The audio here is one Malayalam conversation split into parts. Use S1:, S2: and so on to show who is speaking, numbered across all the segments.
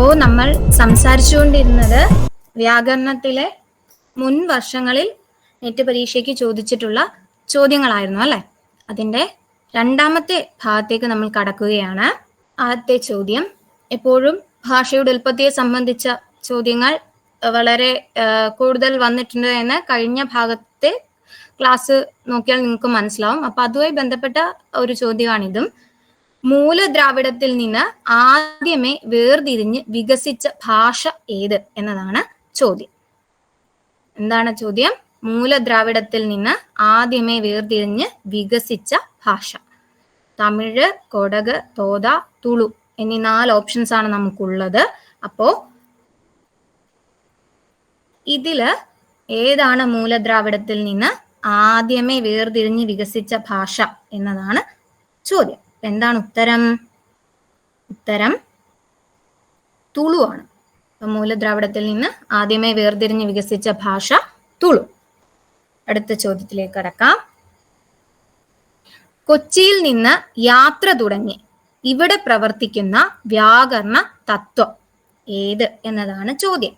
S1: അപ്പോൾ നമ്മൾ സംസാരിച്ചുകൊണ്ടിരുന്നത് വ്യാകരണത്തിലെ മുൻ വർഷങ്ങളിൽ നെറ്റ് പരീക്ഷയ്ക്ക് ചോദിച്ചിട്ടുള്ള ചോദ്യങ്ങളായിരുന്നു അല്ലെ. അതിന്റെ രണ്ടാമത്തെ ഭാഗത്തേക്ക് നമ്മൾ കടക്കുകയാണ്. ആദ്യത്തെ ചോദ്യം, എപ്പോഴും ഭാഷയുടെ ഉൽപ്പത്തിയെ സംബന്ധിച്ച ചോദ്യങ്ങൾ വളരെ കൂടുതൽ വന്നിട്ടുണ്ട് എന്ന് കഴിഞ്ഞ ഭാഗത്തെ ക്ലാസ് നോക്കിയാൽ നിങ്ങൾക്ക് മനസ്സിലാവും. അപ്പൊ അതുമായി ബന്ധപ്പെട്ട ഒരു ചോദ്യമാണിതും. മൂലദ്രാവിഡത്തിൽ നിന്ന് ആദ്യമേ വേർതിരിഞ്ഞ് വികസിച്ച ഭാഷ ഏത് എന്നതാണ് ചോദ്യം. എന്താണ് ചോദ്യം? മൂലദ്രാവിഡത്തിൽ നിന്ന് ആദ്യമേ വേർതിരിഞ്ഞ് വികസിച്ച ഭാഷ. തമിഴ്, കൊടക്, തോത, തുളു എന്നീ 4 ഓപ്ഷൻസ് ആണ് നമുക്കുള്ളത്. അപ്പോ ഇതില് ഏതാണ് മൂലദ്രാവിഡത്തിൽ നിന്ന് ആദ്യമേ വേർതിരിഞ്ഞ് വികസിച്ച ഭാഷ എന്നതാണ് ചോദ്യം. എന്താണ് ഉത്തരം? ഉത്തരം തുളു ആണ്. മൂലദ്രാവിഡത്തിൽ നിന്ന് ആദ്യമേ വേർതിരിഞ്ഞ് വികസിച്ച ഭാഷ തുളു. അടുത്ത ചോദ്യത്തിലേക്ക് കടക്കാം. കൊച്ചിയിൽ നിന്ന് യാത്ര തുടങ്ങി ഇവിടെ പ്രവർത്തിക്കുന്ന വ്യാകരണ തത്വം ഏത് എന്നതാണ് ചോദ്യം.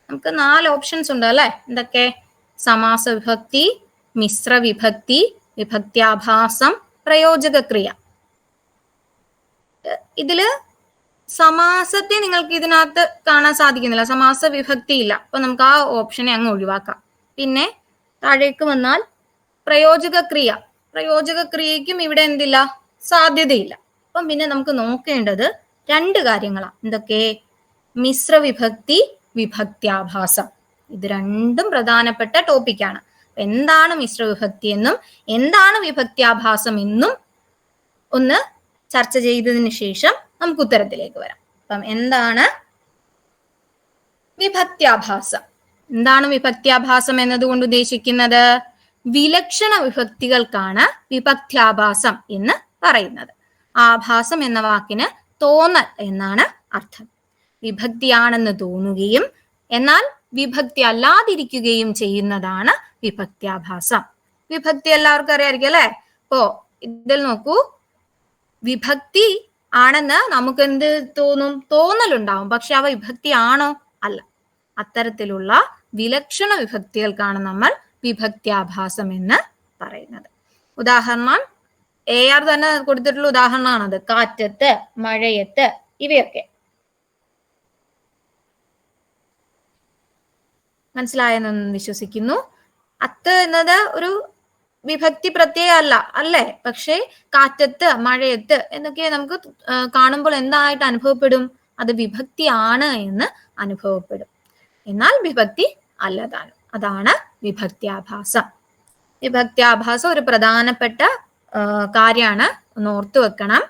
S1: നമുക്ക് 4 ഓപ്ഷൻസ് ഉണ്ട് അല്ലെ. എന്തൊക്കെ? സമാസ വിഭക്തി, മിശ്ര വിഭക്തി, വിഭക്ത്യാഭാസം, പ്രയോജക ക്രിയ. ഇതില് സമാസത്തെ നിങ്ങൾക്ക് ഇതിനകത്ത് കാണാൻ സാധിക്കുന്നില്ല, സമാസ വിഭക്തി ഇല്ല. അപ്പൊ നമുക്ക് ആ ഓപ്ഷനെ അങ്ങ് ഒഴിവാക്കാം. പിന്നെ താഴേക്ക് വന്നാൽ പ്രയോജക ക്രിയ, പ്രയോജക ക്രിയയ്ക്കും ഇവിടെ എന്തില്ല, സാധ്യതയില്ല. അപ്പം പിന്നെ നമുക്ക് നോക്കേണ്ടത് 2 കാര്യങ്ങളാണ്. എന്തൊക്കെ? മിശ്ര വിഭക്തി, വിഭക്ത്യാഭാസം. ഇത് രണ്ടും പ്രധാനപ്പെട്ട ടോപ്പിക്കാണ്. എന്താണ് മിശ്ര വിഭക്തി എന്നും എന്താണ് വിഭക്ത്യാഭാസം എന്നും ഒന്ന് ചർച്ച ചെയ്തതിന് ശേഷം നമുക്ക് ഉത്തരത്തിലേക്ക് വരാം. അപ്പം എന്താണ് വിഭക്ത്യാഭാസം? എന്താണ് വിഭക്ത്യാഭാസം എന്നതുകൊണ്ട് ഉദ്ദേശിക്കുന്നത്? വിലക്ഷണ വിഭക്തികൾക്കാണ് വിഭക്ത്യാഭാസം എന്ന് പറയുന്നത്. ആഭാസം എന്ന വാക്കിന് തോന്നൽ എന്നാണ് അർത്ഥം. വിഭക്തിയാണെന്ന് തോന്നുകയും എന്നാൽ വിഭക്തി അല്ലാതിരിക്കുകയും ചെയ്യുന്നതാണ് വിഭക്ത്യാഭാസം. വിഭക്തി എല്ലാവർക്കും അറിയാമായിരിക്കും അല്ലെ. ഇപ്പോ ഇതിൽ നോക്കൂ, വിഭക്തി ആണെന്ന് നമുക്ക് എന്ത് തോന്നും? തോന്നലുണ്ടാവും. പക്ഷെ അവ വിഭക്തി ആണോ? അല്ല. അത്തരത്തിലുള്ള വിലക്ഷണ വിഭക്തികൾക്കാണ് നമ്മൾ വിഭക്ത്യാഭാസം എന്ന് പറയുന്നത്. ഉദാഹരണം AR തന്നെ കൊടുത്തിട്ടുള്ള ഉദാഹരണമാണത്. കാറ്റത്ത്, മഴയത്ത്, ഇവയൊക്കെ. മനസ്സിലായെന്ന് വിശ്വസിക്കുന്നു. അത്ത് എന്നത് ഒരു വിഭക്തി പ്രത്യയം അല്ല അല്ലേ. പക്ഷെ കാറ്റത്ത്, മഴയത്ത് എന്നൊക്കെ നമുക്ക് കാണുമ്പോൾ എന്തായിട്ട് അനുഭവപ്പെടും? അത് വിഭക്തി ആണ് എന്ന് അനുഭവപ്പെടും. എന്നാൽ വിഭക്തി അല്ലതാണ്. അതാണ് വിഭക്ത്യാഭാസം. വിഭക്ത്യാഭാസം ഒരു പ്രധാനപ്പെട്ട കാര്യമാണ്, ഒന്ന് ഓർത്തു വെക്കണം.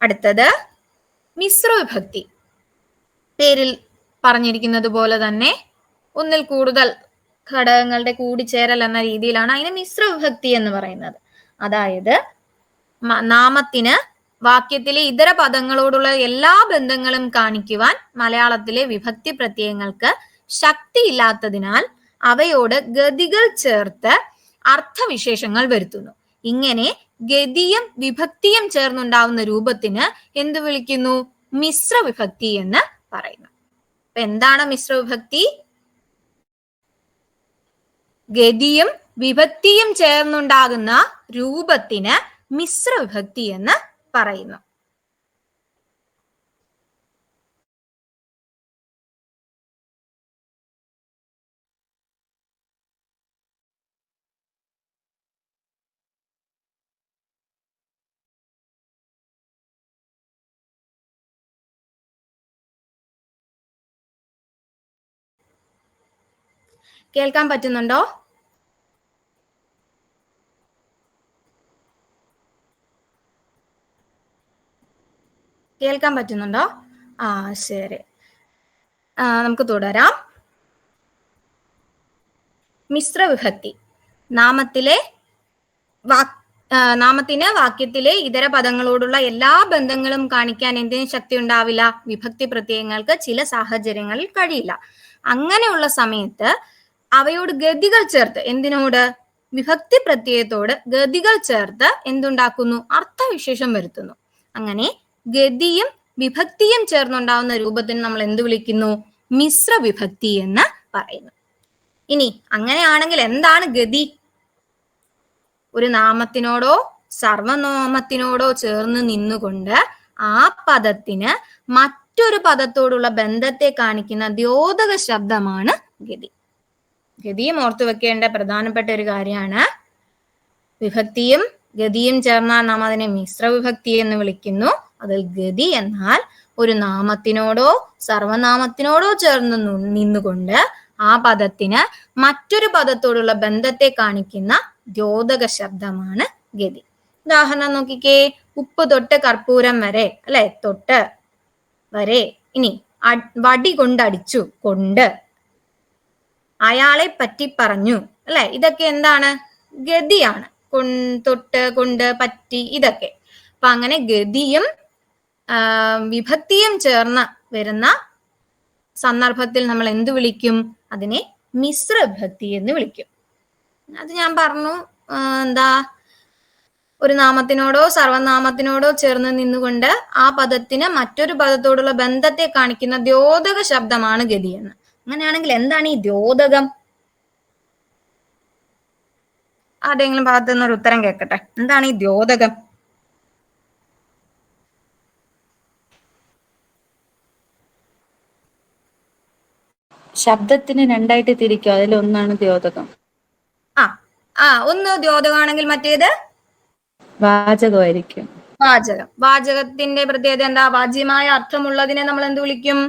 S1: അടുത്തത് മിശ്ര വിഭക്തി. പേരിൽ പറഞ്ഞിരിക്കുന്നത് പോലെ തന്നെ ഒന്നിൽ കൂടുതൽ ഘടകങ്ങളുടെ കൂടിച്ചേരൽ എന്ന രീതിയിലാണ് അതിന് മിശ്ര വിഭക്തി എന്ന് പറയുന്നത്. അതായത് നാമത്തിന് വാക്യത്തിലെ ഇതര പദങ്ങളോടുള്ള എല്ലാ ബന്ധങ്ങളും കാണിക്കുവാൻ മലയാളത്തിലെ വിഭക്തി പ്രത്യയങ്ങൾക്ക് ശക്തിയില്ലാത്തതിനാൽ അവയോട് ഗതികൾ ചേർത്ത് അർത്ഥവിശേഷങ്ങൾ വരുത്തുന്നു. ഇങ്ങനെ ഗതിയും വിഭക്തിയും ചേർന്നുണ്ടാവുന്ന രൂപത്തിന് എന്ത് വിളിക്കുന്നു? മിശ്ര വിഭക്തി എന്ന് പറയുന്നു. അപ്പൊ എന്താണ് മിശ്ര വിഭക്തി? ഗതിയും വിഭക്തിയും ചേർന്നുണ്ടാകുന്ന രൂപത്തിന് മിശ്ര വിഭക്തി എന്ന് പറയുന്നു. കേൾക്കാൻ പറ്റുന്നുണ്ടോ? കേൾക്കാൻ പറ്റുന്നുണ്ടോ? ശരി. നമുക്ക് തുടരാം. മിശ്ര വിഭക്തി. നാമത്തിന് വാക്യത്തിലെ ഇതര പദങ്ങളോടുള്ള എല്ലാ ബന്ധങ്ങളും കാണിക്കാൻ എന്തിനും ശക്തി ഉണ്ടാവില്ല? വിഭക്തി പ്രത്യയങ്ങൾക്ക് ചില സാഹചര്യങ്ങളിൽ കഴിയില്ല. അങ്ങനെയുള്ള സമയത്ത് അവയോട് ഗതികൾ ചേർത്ത്, എന്തിനോട്? വിഭക്തി പ്രത്യയത്തോട് ഗതികൾ ചേർത്ത് എന്തുണ്ടാക്കുന്നു? അർത്ഥവിശേഷം വരുത്തുന്നു. അങ്ങനെ ഗതിയും വിഭക്തിയും ചേർന്നുണ്ടാവുന്ന രൂപത്തിന് നമ്മൾ എന്ത് വിളിക്കുന്നു? മിശ്ര വിഭക്തി എന്ന് പറയുന്നു. ഇനി അങ്ങനെയാണെങ്കിൽ എന്താണ് ഗതി? ഒരു നാമത്തിനോടോ സർവനാമത്തിനോടോ ചേർന്ന് നിന്നുകൊണ്ട് ആ പദത്തിന് മറ്റൊരു പദത്തോടുള്ള ബന്ധത്തെ കാണിക്കുന്ന ദ്യോതക ശബ്ദമാണ് ഗതി. ഗതിയും ഓർത്തു വെക്കേണ്ട പ്രധാനപ്പെട്ട ഒരു കാര്യമാണ്. വിഭക്തിയും ഗതിയും ചേർന്നാൽ നാം അതിനെ മിശ്ര വിഭക്തി എന്ന് വിളിക്കുന്നു. അതിൽ ഗതി എന്നാൽ ഒരു നാമത്തിനോടോ സർവനാമത്തിനോടോ ചേർന്ന് നിന്നുകൊണ്ട് ആ പദത്തിന് മറ്റൊരു പദത്തോടുള്ള ബന്ധത്തെ കാണിക്കുന്ന ദ്യോതക ശബ്ദമാണ് ഗതി. ഉദാഹരണം നോക്കിക്കേ. ഉപ്പ് തൊട്ട് കർപ്പൂരം വരെ, അല്ലെ? തൊട്ട് വരെ. ഇനി വടി കൊണ്ടടിച്ചു, കൊണ്ട്. അയാളെ പറ്റി പറഞ്ഞു, അല്ലെ? ഇതൊക്കെ എന്താണ്? ഗതിയാണ്. തൊട്ട്, കൊണ്ട്, പറ്റി, ഇതൊക്കെ. അപ്പൊ അങ്ങനെ ഗതിയും വിഭക്തിയും ചേർന്ന് വരുന്ന സന്ദർഭത്തിൽ നമ്മൾ എന്ത് വിളിക്കും? അതിനെ മിശ്ര വിഭക്തി എന്ന് വിളിക്കും. അത് ഞാൻ പറഞ്ഞു. എന്താ? ഒരു നാമത്തിനോടോ സർവനാമത്തിനോടോ ചേർന്ന് നിന്നുകൊണ്ട് ആ പദത്തിന് മറ്റൊരു പദത്തോടുള്ള ബന്ധത്തെ കാണിക്കുന്ന ദ്യോതക ശബ്ദമാണ് ഗതി എന്ന്. അങ്ങനെയാണെങ്കിൽ എന്താണ് ഈ ദ്യോതകം? ആരുടെയെങ്കിലും ഭാഗത്തു നിന്നൊരു ഉത്തരം കേൾക്കട്ടെ. എന്താണ് ഈ ദ്യോതകം?
S2: ശബ്ദത്തിന് രണ്ടായിട്ട് തിരിക്കും, അതിലൊന്നാണ് ദ്യോതകം.
S1: ഒന്ന് ദ്യോതകമാണെങ്കിൽ മറ്റേത്
S2: വാചകമായിരിക്കും.
S1: വാചകം. വാചകത്തിന്റെ പ്രത്യേകത എന്താ? വാച്യമായ അർത്ഥമുള്ളതിനെ നമ്മൾ എന്ത് വിളിക്കും?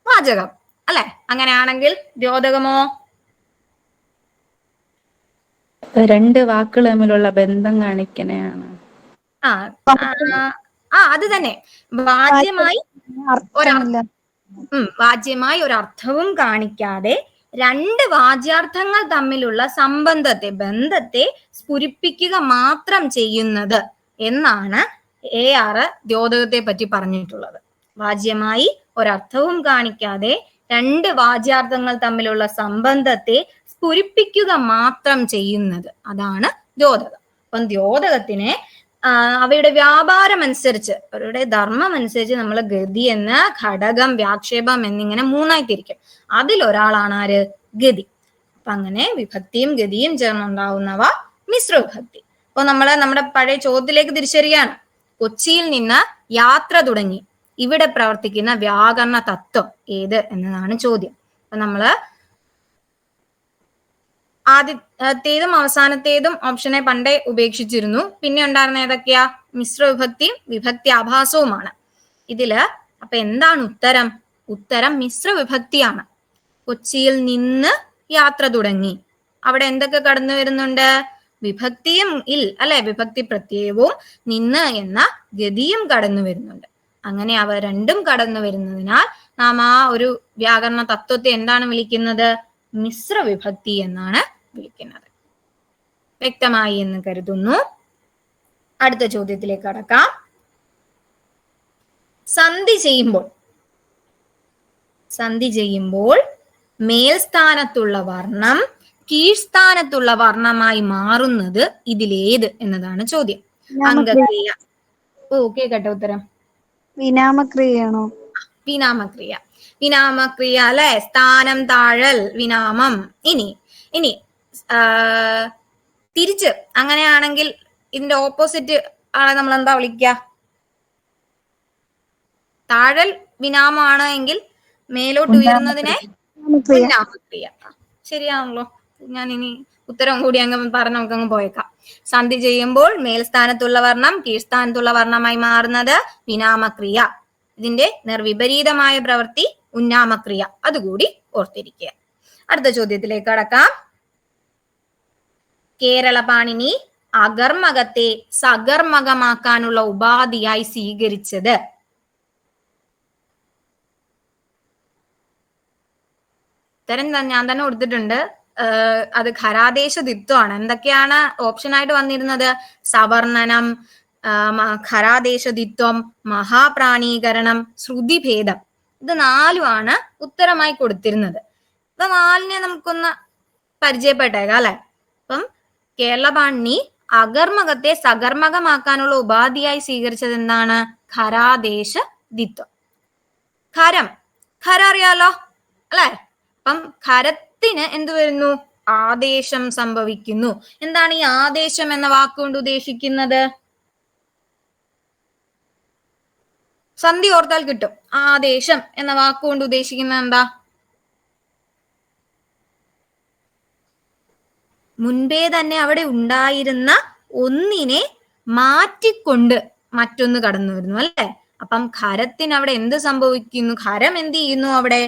S1: വാചകം, അല്ലെ? അങ്ങനെയാണെങ്കിൽ ദ്യോതകമോ?
S2: രണ്ട് വാക്കുകൾ തമ്മിലുള്ള ബന്ധം കാണിക്കണയാണ്.
S1: അത് തന്നെ. വാച്യമായി ഒരർത്ഥവും കാണിക്കാതെ രണ്ട് വാച്യാർത്ഥങ്ങൾ തമ്മിലുള്ള ബന്ധത്തെ സ്ഫുരിപ്പിക്കുക മാത്രം ചെയ്യുന്നത് എന്നാണ് AR ദ്യോതകത്തെ പറ്റി പറഞ്ഞിട്ടുള്ളത്. വാച്യമായി ഒരർത്ഥവും കാണിക്കാതെ രണ്ട് വാച്യാർത്ഥങ്ങൾ തമ്മിലുള്ള സംബന്ധത്തെ സ്ഫുരിപ്പിക്കുക മാത്രം ചെയ്യുന്നത്, അതാണ് ദ്യോതകം. അപ്പം ദ്യോതകത്തിനെ അവയുടെ വ്യാപാരം അനുസരിച്ച്, അവരുടെ ധർമ്മം അനുസരിച്ച് നമ്മൾ ഗതി എന്ന്, ഘടകം, വ്യാക്ഷേപം എന്നിങ്ങനെ മൂന്നായി തിരിക്കും. അതിലൊരാളാണ് ആര്? ഗതി. അപ്പൊ അങ്ങനെ വിഭക്തിയും ഗതിയും ചേർന്നുണ്ടാവുന്നവ മിശ്ര വിഭക്തി. അപ്പൊ നമ്മുടെ പഴയ ചോദ്യത്തിലേക്ക് തിരിച്ചറിയാണ്. കൊച്ചിയിൽ നിന്ന് യാത്ര തുടങ്ങി. ഇവിടെ പ്രവർത്തിക്കുന്ന വ്യാകരണ തത്വം ഏത് എന്നതാണ് ചോദ്യം. അപ്പൊ നമ്മള് ആദ്യത്തേതും അവസാനത്തേതും ഓപ്ഷനെ പണ്ടേ ഉപേക്ഷിച്ചിരുന്നു. പിന്നെ ഉണ്ടായിരുന്ന ഏതൊക്കെയാ? മിശ്ര വിഭക്തിയും വിഭക്തി ആഭാസവുമാണ്. ഇതില് അപ്പൊ എന്താണ് ഉത്തരം? ഉത്തരം മിശ്ര വിഭക്തിയാണ്. കൊച്ചിയിൽ നിന്ന് യാത്ര തുടങ്ങി. അവിടെ എന്തൊക്കെ കടന്നു വരുന്നുണ്ട്? വിഭക്തിയും അല്ലെ? വിഭക്തി പ്രത്യയവും നിന്ന് എന്ന ഗതിയും കടന്നു വരുന്നുണ്ട്. അങ്ങനെ അവ രണ്ടും കടന്നു വരുന്നതിനാൽ നാം ആ ഒരു വ്യാകരണ തത്വത്തെ എന്താണ് വിളിക്കുന്നത്? മിശ്ര വിഭക്തി എന്നാണ് വിളിക്കുന്നത്. വ്യക്തമായി എന്ന് കരുതുന്നു. അടുത്ത ചോദ്യത്തിലേക്ക് കടക്കാം. സന്ധി ചെയ്യുമ്പോൾ മേൽസ്ഥാനത്തുള്ള വർണ്ണം കീഴ്സ്ഥാനത്തുള്ള വർണ്ണമായി മാറുന്നത് ഇതിലേത് എന്നതാണ് ചോദ്യം. അംഗക്രിയ. കേക്കട്ടെ ഉത്തരം.
S3: വിനാമക്രിയയാണോ?
S1: വിനാമക്രിയ അല്ലെ? സ്ഥാനം താഴൽ, വിനാമം. ഇനി തിരിച്ച് അങ്ങനെയാണെങ്കിൽ ഇതിന്റെ ഓപ്പോസിറ്റ് ആണ് നമ്മൾ എന്താ വിളിക്കുക? താഴൽ വിനാമമാണ് എങ്കിൽ മേലോട്ട് ഉയരുന്നതിനെ ഉന്നാമക്രിയ. ശരിയാണല്ലോ. ഞാൻ ഇനി ഉത്തരം കൂടി അങ്ങ് പറഞ്ഞ് നമുക്കങ്ങ് പോയേക്കാം. സന്ധി ചെയ്യുമ്പോൾ മേൽസ്ഥാനത്തുള്ള വർണ്ണം കീഴ്സ്ഥാനത്തുള്ള വർണ്ണമായി മാറുന്നത് വിനാമക്രിയ. ഇതിന്റെ നിർവിപരീതമായ പ്രവൃത്തി ഉന്നാമക്രിയ. അതുകൂടി ഓർത്തിരിക്കുക. അടുത്ത ചോദ്യത്തിലേക്ക് കടക്കാം. കേരള പാണിനി അകർമകത്തെ സകർമകമാക്കാനുള്ള ഉപാധിയായി സ്വീകരിച്ചത്? ഉത്തരം ഞാൻ തന്നെ കൊടുത്തിട്ടുണ്ട്. അത് ഖരാദേശ ദിത്വമാണ്. എന്തൊക്കെയാണ് ഓപ്ഷൻ ആയിട്ട് വന്നിരുന്നത്? സവർണനം, ഖരാദേശദിത്വം, മഹാപ്രാണീകരണം, ശ്രുതിഭേദം. ഇത് നാലുമാണ് ഉത്തരമായി കൊടുത്തിരുന്നത്. ഇത് നാലിനെ നമുക്കൊന്ന് പരിചയപ്പെട്ടേക്കാം അല്ലെ? അപ്പം കേരള പാണിനി അകർമ്മകത്തെ സകർമ്മകമാക്കാനുള്ള ഉപാധിയായി സ്വീകരിച്ചത് എന്താണ്? ഖരാദേശ ദിത്വം. ഖരം അറിയാലോ അല്ലെ? അപ്പം ഖരത്തിന് എന്ത് വരുന്നു? ആദേശം സംഭവിക്കുന്നു. എന്താണ് ഈ ആദേശം എന്ന വാക്കുകൊണ്ട് ഉദ്ദേശിക്കുന്നത്? സന്ധി ഓർത്താൽ കിട്ടും. ആദേശം എന്ന വാക്കുകൊണ്ട് ഉദ്ദേശിക്കുന്നത് എന്താ? മുൻപേ തന്നെ അവിടെ ഉണ്ടായിരുന്ന ഒന്നിനെ മാറ്റിക്കൊണ്ട് മറ്റൊന്ന് കടന്നു വരുന്നു അല്ലെ? അപ്പം ഖരത്തിന് അവിടെ എന്ത് സംഭവിക്കുന്നു? ഖരം എന്ത് ചെയ്യുന്നു? അവിടെ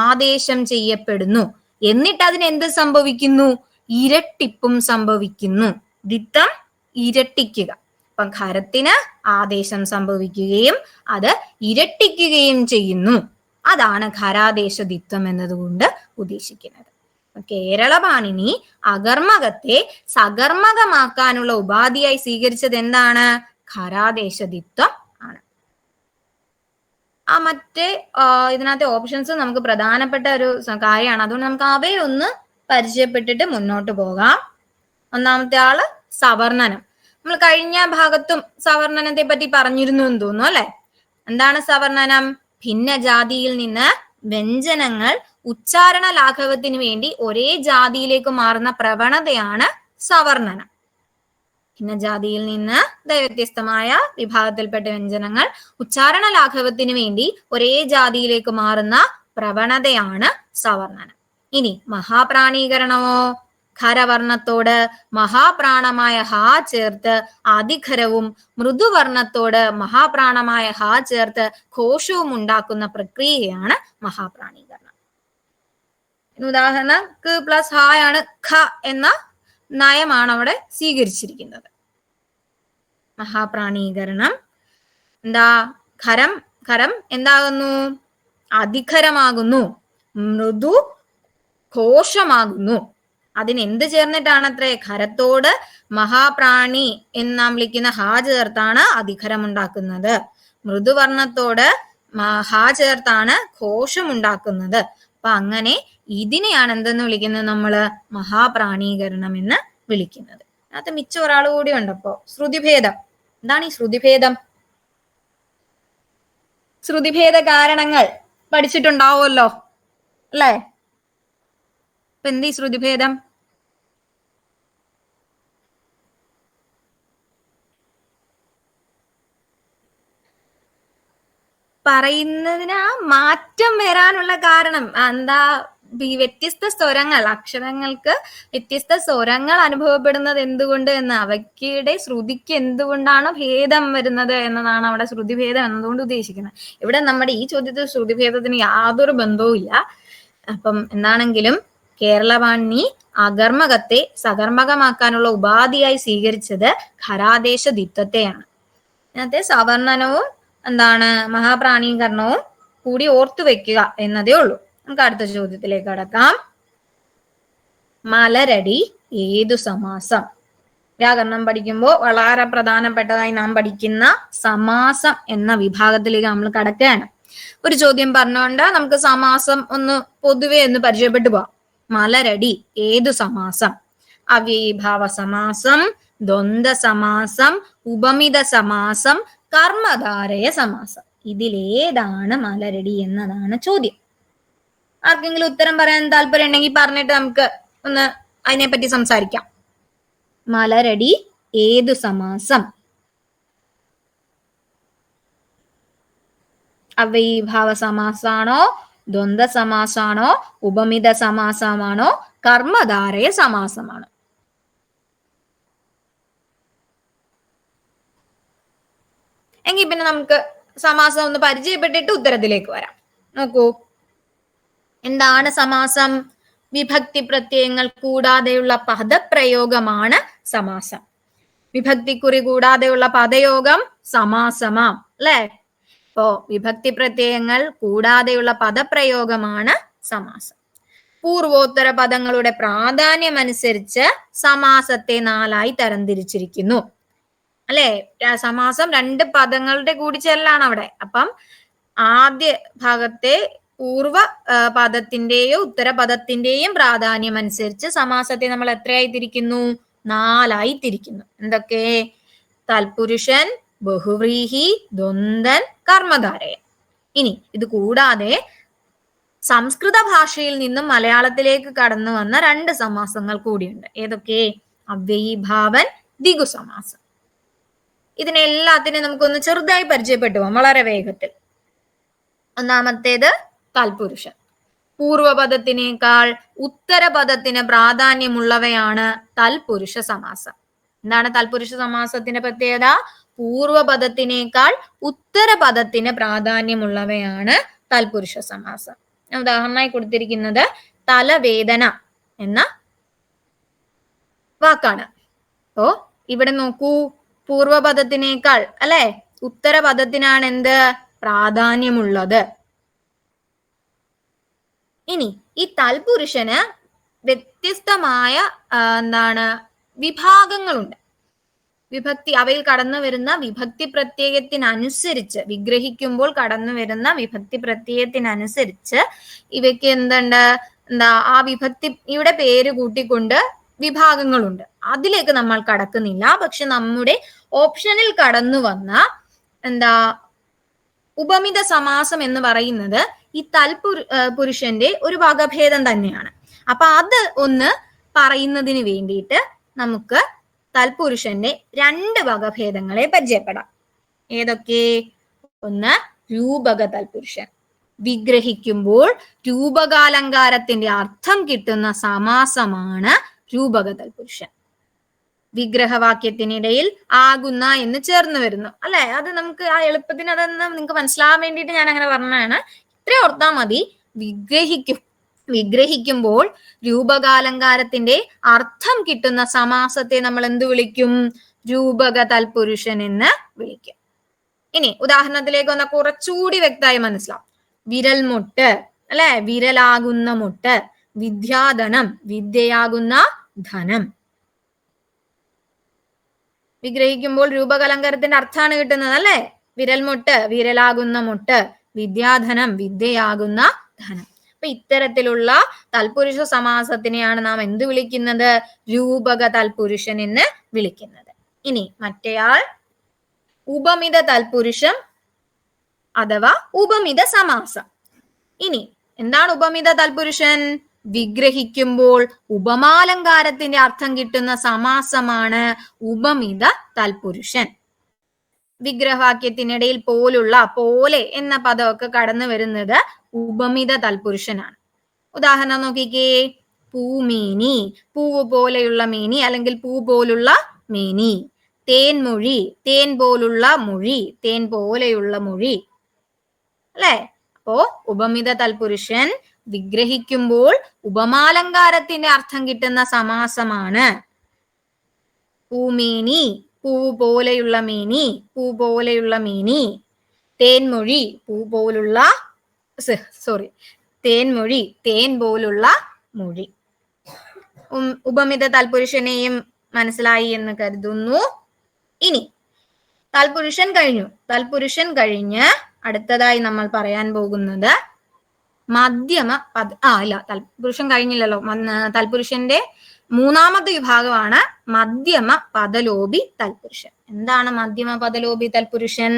S1: ആദേശം ചെയ്യപ്പെടുന്നു. എന്നിട്ട് അതിന് എന്ത് സംഭവിക്കുന്നു? ഇരട്ടിപ്പും സംഭവിക്കുന്നു. ദിത്തം ഇരട്ടിക്കുക. അപ്പം ഖരത്തിന് ആദേശം സംഭവിക്കുകയും അത് ഇരട്ടിക്കുകയും ചെയ്യുന്നു. അതാണ് ഖരാദേശ ദിത്വം എന്നതുകൊണ്ട് ഉദ്ദേശിക്കുന്നത്. കേരളപാണിനി അകർമ്മകത്തെ സകർമ്മകമാക്കാനുള്ള ഉപാധിയായി സ്വീകരിച്ചത് എന്താണ്? ഖരാദേശദിത്വം ആണ്. ആ മറ്റേ ഇതിനകത്തെ ഓപ്ഷൻസ് നമുക്ക് പ്രധാനപ്പെട്ട ഒരു കാര്യമാണ്. അതുകൊണ്ട് നമുക്ക് അവയെ ഒന്ന് പരിചയപ്പെട്ടിട്ട് മുന്നോട്ട് പോകാം. ഒന്നാമത്തെ ആള് സവർണനം. നമ്മൾ കഴിഞ്ഞ ഭാഗത്തും സവർണനത്തെ പറ്റി പറഞ്ഞിരുന്നു എന്ന് തോന്നുന്നു അല്ലെ? എന്താണ് സവർണനം? ഭിന്നജാതിയിൽ നിന്ന് വ്യഞ്ജനങ്ങൾ ഉച്ചാരണ ലാഘവത്തിന് വേണ്ടി ഒരേ ജാതിയിലേക്ക് മാറുന്ന പ്രവണതയാണ് സവർണനം. ഭിന്നജാതിയിൽ നിന്ന് വ്യത്യസ്തമായ വിഭാഗത്തിൽപ്പെട്ട വ്യഞ്ജനങ്ങൾ ഉച്ചാരണ ലാഘവത്തിന് വേണ്ടി ഒരേ ജാതിയിലേക്ക് മാറുന്ന പ്രവണതയാണ് സവർണനം. ഇനി മഹാപ്രാണീകരണമോ? ഖരവർണത്തോട് മഹാപ്രാണമായ ഹാ ചേർത്ത് അധിഖരവും മൃദുവർണത്തോട് മഹാപ്രാണമായ ഹാ ചേർത്ത് ഘോഷവും ഉണ്ടാക്കുന്ന പ്രക്രിയയാണ് മഹാപ്രാണീകരണം. ഉദാഹരണം ക പ്ലസ് ഹായാണ് ഖ എന്ന നയമാണ് അവിടെ സ്വീകരിച്ചിരിക്കുന്നത്. മഹാപ്രാണീകരണം എന്താ? ഖരം എന്താകുന്നു? അധിഖരമാകുന്നു. മൃദു ഘോഷമാകുന്നു. അതിനെന്ത് ചേർന്നിട്ടാണത്രേ? ഖരത്തോട് മഹാപ്രാണി എന്ന് നാം വിളിക്കുന്ന ഹാ ചേർത്താണ് അധിഖരം ഉണ്ടാക്കുന്നത്. മൃദുവർണത്തോട് ഹാ ചേർത്താണ് ഘോഷം ഉണ്ടാക്കുന്നത്. അപ്പൊ അങ്ങനെ ഇതിനെയാണ് എന്തെന്ന് വിളിക്കുന്നത്? നമ്മള് മഹാപ്രാണീകരണം എന്ന് വിളിക്കുന്നത്. അതിനകത്ത് മിച്ചം ഒരാൾ കൂടി ഉണ്ടപ്പോ ശ്രുതിഭേദം. എന്താണ് ഈ ശ്രുതിഭേദം? ശ്രുതിഭേദ കാരണങ്ങൾ പഠിച്ചിട്ടുണ്ടാവുമല്ലോ അല്ലേ? ഇപ്പൊ എന്ത് ഈ ശ്രുതിഭേദം? പറയുന്നതിന് ആ മാറ്റം വരാനുള്ള കാരണം എന്താ? വ്യത്യസ്ത സ്വരങ്ങൾ, അക്ഷരങ്ങൾക്ക് വ്യത്യസ്ത സ്വരങ്ങൾ അനുഭവപ്പെടുന്നത് എന്തുകൊണ്ട് എന്ന്, അവയ്ക്കിടെ ശ്രുതിക്ക് എന്തുകൊണ്ടാണ് ഭേദം വരുന്നത് എന്നതാണ് അവിടെ ശ്രുതിഭേദം എന്നതുകൊണ്ട് ഉദ്ദേശിക്കുന്നത്. ഇവിടെ നമ്മുടെ ഈ ചോദ്യത്തിൽ ശ്രുതിഭേദത്തിന് യാതൊരു ബന്ധവും ഇല്ല. അപ്പം എന്താണെങ്കിലും കേരളപാണിനി അകർമ്മകത്തെ സകർമ്മകമാക്കാനുള്ള ഉപാധിയായി സ്വീകരിച്ചത് ഖരാദേശ ദിത്വത്തെയാണ്. ഇതിനകത്തെ സവർണനവും എന്താണ് മഹാപ്രാണീകരണവും കൂടി ഓർത്തു വെക്കുക എന്നതേ ഉള്ളൂ. നമുക്ക് അടുത്ത ചോദ്യത്തിലേക്ക് കടക്കാം. മലരടി ഏതു സമാസം? വ്യാകരണം പഠിക്കുമ്പോൾ വളരെ പ്രധാനപ്പെട്ടതായി നാം പഠിക്കുന്ന സമാസം എന്ന വിഭാഗത്തിലേക്ക് നമ്മൾ കടക്കുകയാണ്. ഒരു ചോദ്യം പറഞ്ഞുകൊണ്ട് നമുക്ക് സമാസം ഒന്ന് പൊതുവെ ഒന്ന് പരിചയപ്പെട്ടു പോവാം. മലരടി ഏതു സമാസം? അവ്യയീഭാവ സമാസം, ദ്വന്ദ്വ സമാസം, ഉപമിത സമാസം, കർമ്മധാരയ സമാസം. ഇതിലേതാണ് മലരടി എന്നതാണ് ചോദ്യം. ആർക്കെങ്കിലും ഉത്തരം പറയാൻ താല്പര്യം ഉണ്ടെങ്കിൽ പറഞ്ഞിട്ട് നമുക്ക് ഒന്ന് അതിനെപ്പറ്റി സംസാരിക്കാം. മലരടി ഏതു സമാസം? അവ്യയീഭാവ സമാസാണോ, ദ്വന്ദ്വ സമാസാണോ, ഉപമിത സമാസമാണോ, കർമ്മധാരയ സമാസമാണോ? എങ്കിൽ പിന്നെ നമുക്ക് സമാസം ഒന്ന് പരിചയപ്പെട്ടിട്ട് ഉത്തരത്തിലേക്ക് വരാം. നോക്കൂ, എന്താണ് സമാസം? വിഭക്തി പ്രത്യയങ്ങൾ കൂടാതെയുള്ള പദപ്രയോഗമാണ് സമാസം. വിഭക്തിക്കുറി കൂടാതെയുള്ള പദയോഗം സമാസമാം അല്ലെ? ഇപ്പോ വിഭക്തി പ്രത്യയങ്ങൾ കൂടാതെയുള്ള പദപ്രയോഗമാണ് സമാസം. പൂർവോത്തര പദങ്ങളുടെ പ്രാധാന്യം അനുസരിച്ച് സമാസത്തെ 4ആയി തരംതിരിച്ചിരിക്കുന്നു അല്ലെ? സമാസം 2 പദങ്ങളുടെ കൂടിച്ചേരലാണ് അവിടെ. അപ്പം ആദ്യ ഭാഗത്തെ പൂർവ പദത്തിന്റെയോ ഉത്തരപദത്തിന്റെയും പ്രാധാന്യം അനുസരിച്ച് സമാസത്തെ നമ്മൾ എത്രയായി തിരിക്കുന്നു? നാലായി തിരിക്കുന്നു. എന്തൊക്കെ? തൽപുരുഷൻ, ബഹുവ്രീഹി, ദ്വന്ദ്വൻ, കർമ്മധാരയൻ. ഇനി ഇത് കൂടാതെ സംസ്കൃത ഭാഷയിൽ നിന്നും മലയാളത്തിലേക്ക് കടന്നു വന്ന 2 സമാസങ്ങൾ കൂടിയുണ്ട്. ഏതൊക്കെ? അവ്യയീഭാവൻ, ദിഗുസമാസം. ഇതിനെല്ലാത്തിനും നമുക്കൊന്ന് ചെറുതായി പരിചയപ്പെട്ടു പോകാം വളരെ വേഗത്തിൽ. ഒന്നാമത്തേത് തൽപുരുഷൻ. പൂർവപദത്തിനേക്കാൾ ഉത്തരപദത്തിന് പ്രാധാന്യമുള്ളവയാണ് തൽപുരുഷ സമാസം. എന്താണ് തൽപുരുഷ സമാസത്തിന്റെ പ്രത്യേകത? പൂർവപദത്തിനേക്കാൾ ഉത്തരപദത്തിന് പ്രാധാന്യമുള്ളവയാണ് തൽപുരുഷ സമാസം. ഉദാഹരണമായി കൊടുത്തിരിക്കുന്നത് തലവേദന എന്ന വാക്കാണ്. അപ്പോ ഇവിടെ നോക്കൂ, പൂർവപദത്തിനേക്കാൾ അല്ലെ ഉത്തരപദത്തിനാണ് എന്ത് പ്രാധാന്യമുള്ളത്. ഇനി ഈ തൽപുരുഷന് വ്യത്യസ്തമായ വിഭാഗങ്ങളുണ്ട്. വിഭക്തി, അവയിൽ കടന്നു വരുന്ന വിഭക്തി പ്രത്യയത്തിനനുസരിച്ച്, വിഗ്രഹിക്കുമ്പോൾ കടന്നു വരുന്ന വിഭക്തി പ്രത്യയത്തിനനുസരിച്ച് ഇവയ്ക്ക് ആ വിഭക്തിയുടെ പേര് കൂട്ടിക്കൊണ്ട് വിഭാഗങ്ങളുണ്ട്. അതിലേക്ക് നമ്മൾ കടക്കുന്നില്ല. പക്ഷെ നമ്മുടെ ഓപ്ഷനിൽ കടന്നു വന്ന ഉപമിത സമാസം എന്ന് പറയുന്നത് ഈ പുരുഷന്റെ ഒരു വകഭേദം തന്നെയാണ്. അപ്പൊ അത് ഒന്ന് പറയുന്നതിന് വേണ്ടിയിട്ട് നമുക്ക് തൽപുരുഷന്റെ 2 വകഭേദങ്ങളെ പരിചയപ്പെടാം. ഏതൊക്കെ? ഒന്ന് രൂപക തൽപുരുഷൻ. വിഗ്രഹിക്കുമ്പോൾ രൂപകാലങ്കാരത്തിന്റെ അർത്ഥം കിട്ടുന്ന സമാസമാണ് രൂപക തൽപുരുഷൻ. വിഗ്രഹവാക്യത്തിനിടയിൽ ആകുന്ന എന്ന് ചേർന്ന് വരുന്നു അല്ലെ. അത് നമുക്ക് ആ എളുപ്പത്തിന് അതൊന്ന് നിങ്ങൾക്ക് മനസ്സിലാവാൻ വേണ്ടിയിട്ട് ഞാൻ അങ്ങനെ പറഞ്ഞതാണ്. ഇത്ര ഓർത്താ മതി. വിഗ്രഹിക്കുമ്പോൾ രൂപകാലങ്കാരത്തിന്റെ അർത്ഥം കിട്ടുന്ന സമാസത്തെ നമ്മൾ എന്ത് വിളിക്കും? രൂപക തൽപുരുഷൻ എന്ന് വിളിക്കും. ഇനി ഉദാഹരണത്തിലേക്ക് വന്ന കുറച്ചുകൂടി വ്യക്തമായി മനസ്സിലാവും. വിരൽമുട്ട് അല്ലെ, വിരലാകുന്ന മുട്ട്. വിദ്യാധനം, വിദ്യയാകുന്ന ധനം. വിഗ്രഹിക്കുമ്പോൾ രൂപകലങ്കാരത്തിന്റെ അർത്ഥമാണ് കിട്ടുന്നത് അല്ലെ. വിരൽമുട്ട്, വിരലാകുന്ന മുട്ട്. വിദ്യാധനം, വിദ്യയാകുന്ന ധനം. അപ്പൊ ഇത്തരത്തിലുള്ള തൽപുരുഷ സമാസത്തിനെയാണ് നാം എന്ത് വിളിക്കുന്നത്? രൂപക തൽപുരുഷൻ എന്ന് വിളിക്കുന്നത്. ഇനി മറ്റേയാൾ ഉപമിത തൽപുരുഷം അഥവാ ഉപമിത സമാസം. ഇനി എന്താണ് ഉപമിത തൽപുരുഷൻ? വിഗ്രഹിക്കുമ്പോൾ ഉപമാലങ്കാരത്തിന്റെ അർത്ഥം കിട്ടുന്ന സമാസമാണ് ഉപമിത തൽപുരുഷൻ. വിഗ്രഹവാക്യത്തിനിടയിൽ പോലുള്ള, പോലെ എന്ന പദമൊക്കെ കടന്നു വരുന്നത് ഉപമിത തൽപുരുഷനാണ്. ഉദാഹരണം നോക്കിക്കേ. പൂമേനി, പൂവ് പോലെയുള്ള മേനി അല്ലെങ്കിൽ പൂ പോലുള്ള മേനി. തേൻമൊഴി, തേൻ പോലുള്ള മൊഴി, തേൻ പോലെയുള്ള മൊഴി അല്ലെ. അപ്പോ ഉപമിത തൽപുരുഷൻ വിഗ്രഹിക്കുമ്പോൾ ഉപമാലങ്കാരത്തിന്റെ അർത്ഥം കിട്ടുന്ന സമാസമാണ് പൂമേനി, പൂവ് പോലെയുള്ള മേനി, പൂ പോലെയുള്ള മേനി. തേൻമൊഴി, പൂ പോലുള്ള തേൻമൊഴി, തേൻ പോലുള്ള മൊഴി. ഉപമിത തൽപുരുഷനെയും മനസ്സിലായി എന്ന് കരുതുന്നു. ഇനി തൽപുരുഷൻ കഴിഞ്ഞു. തൽപുരുഷൻ കഴിഞ്ഞ് അടുത്തതായി നമ്മൾ പറയാൻ പോകുന്നത് മധ്യമ തൽപുരുഷൻ കഴിഞ്ഞില്ലല്ലോ. തൽപുരുഷന്റെ 3ാമത്തെ വിഭാഗമാണ് മധ്യമ പദലോപി തൽപുരുഷൻ. എന്താണ് മധ്യമ പദലോപി തൽപുരുഷൻ?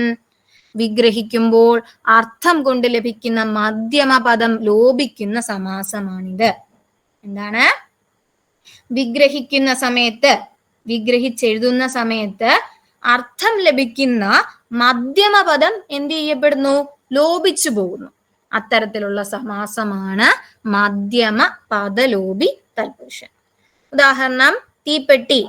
S1: വിഗ്രഹിക്കുമ്പോൾ അർത്ഥം കൊണ്ട് ലഭിക്കുന്ന മധ്യമ പദം ലോപിക്കുന്ന സമാസമാണിത്. എന്താണ്? വിഗ്രഹിക്കുന്ന സമയത്ത്, വിഗ്രഹിച്ചെഴുതുന്ന സമയത്ത് അർത്ഥം ലഭിക്കുന്ന മധ്യമ പദം എന്ത് ചെയ്യപ്പെടുന്നു? ലോപിച്ചു പോകുന്നു. അത്തരത്തിലുള്ള സമാസമാണ് മധ്യമ പദലോപി തൽപുരുഷൻ. ഉദാഹരണം: തീപ്പെട്ടി,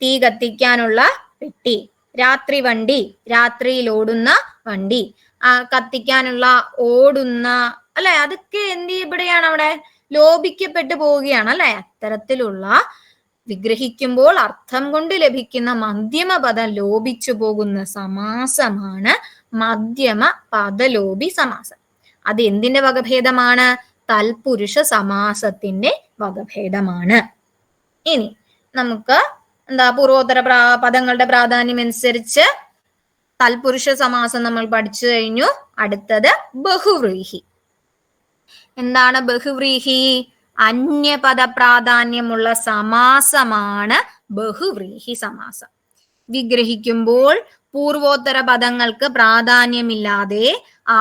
S1: തീ കത്തിക്കാനുള്ള പെട്ടി. രാത്രി വണ്ടി, രാത്രിയിൽ ഓടുന്ന വണ്ടി. കത്തിക്കാനുള്ള ഓടുന്ന അല്ലെ, അതൊക്കെ എന്ത് ചെയ്യപ്പെടുകയാണ്? അവിടെ ലോപിക്കപ്പെട്ടു പോവുകയാണ് അല്ലെ. അത്തരത്തിലുള്ള വിഗ്രഹിക്കുമ്പോൾ അർത്ഥം കൊണ്ട് ലഭിക്കുന്ന മധ്യമ പദം ലോപിച്ചു പോകുന്ന സമാസമാണ് മധ്യമ പദലോപി സമാസം. അത് എന്തിന്റെ വകഭേദമാണ്? തൽപുരുഷ സമാസത്തിന്റെ വകഭേദമാണ്. ഇനി നമുക്ക് പൂർവോത്തര പദങ്ങളുടെ പ്രാധാന്യം അനുസരിച്ച് തൽപുരുഷ സമാസം നമ്മൾ പഠിച്ചു കഴിഞ്ഞു. അടുത്തത് ബഹുവ്രീഹി. എന്താണ് ബഹുവ്രീഹി? അന്യപദ പ്രാധാന്യമുള്ള സമാസമാണ് ബഹുവ്രീഹി സമാസം. വിഗ്രഹിക്കുമ്പോൾ പൂർവോത്തര പദങ്ങൾക്ക് പ്രാധാന്യമില്ലാതെ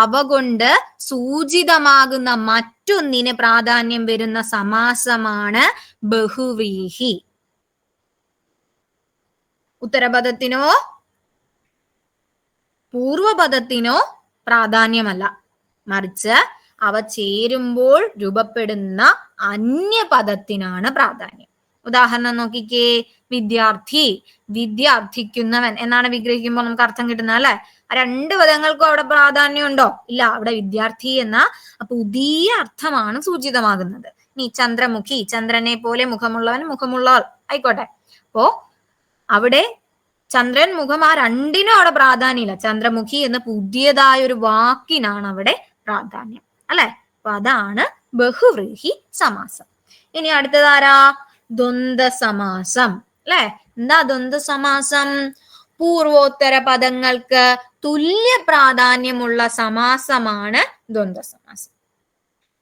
S1: അവ കൊണ്ട് സൂചിതമാകുന്ന മറ്റൊന്നിന് പ്രാധാന്യം വരുന്ന സമാസമാണ് ബഹുവ്രീഹി. ഉത്തരപദത്തിനോ പൂർവപദത്തിനോ പ്രാധാന്യമല്ല, മറിച്ച് അവ ചേരുമ്പോൾ രൂപപ്പെടുന്ന അന്യപദത്തിനാണ് പ്രാധാന്യം. ഉദാഹരണം നോക്കിക്കേ, വിദ്യാർത്ഥി, വിദ്യാർത്ഥിക്കുന്നവൻ എന്നാണ് വിഗ്രഹിക്കുമ്പോൾ നമുക്ക് അർത്ഥം കിട്ടുന്നത് അല്ലെ. ആ രണ്ട് പദങ്ങൾക്കും അവിടെ പ്രാധാന്യം ഉണ്ടോ? ഇല്ല. അവിടെ വിദ്യാർത്ഥി എന്ന പുതിയ അർത്ഥമാണ് സൂചിതമാകുന്നത്. ഇനി ചന്ദ്രമുഖി, ചന്ദ്രനെ പോലെ മുഖമുള്ളവൻ, മുഖമുള്ളവൾ ആയിക്കോട്ടെ. അപ്പോ അവിടെ ചന്ദ്രൻ, മുഖം, ആ രണ്ടിനും അവിടെ പ്രാധാന്യമില്ല. ചന്ദ്രമുഖി എന്ന പുതിയതായ ഒരു വാക്കിനാണ് അവിടെ പ്രാധാന്യം അല്ലെ. അപ്പൊ അതാണ് ബഹുവ്രീഹി സമാസം. ഇനി അടുത്തതാരാ? ദ്വന്ദ്വ സമാസം അല്ലെ. എന്താ ദ്വന്ദ്വ സമാസം? പൂർവോത്തര പദങ്ങൾക്ക് തുല്യ പ്രാധാന്യമുള്ള സമാസമാണ് ദ്വന്ദ്വ സമാസം.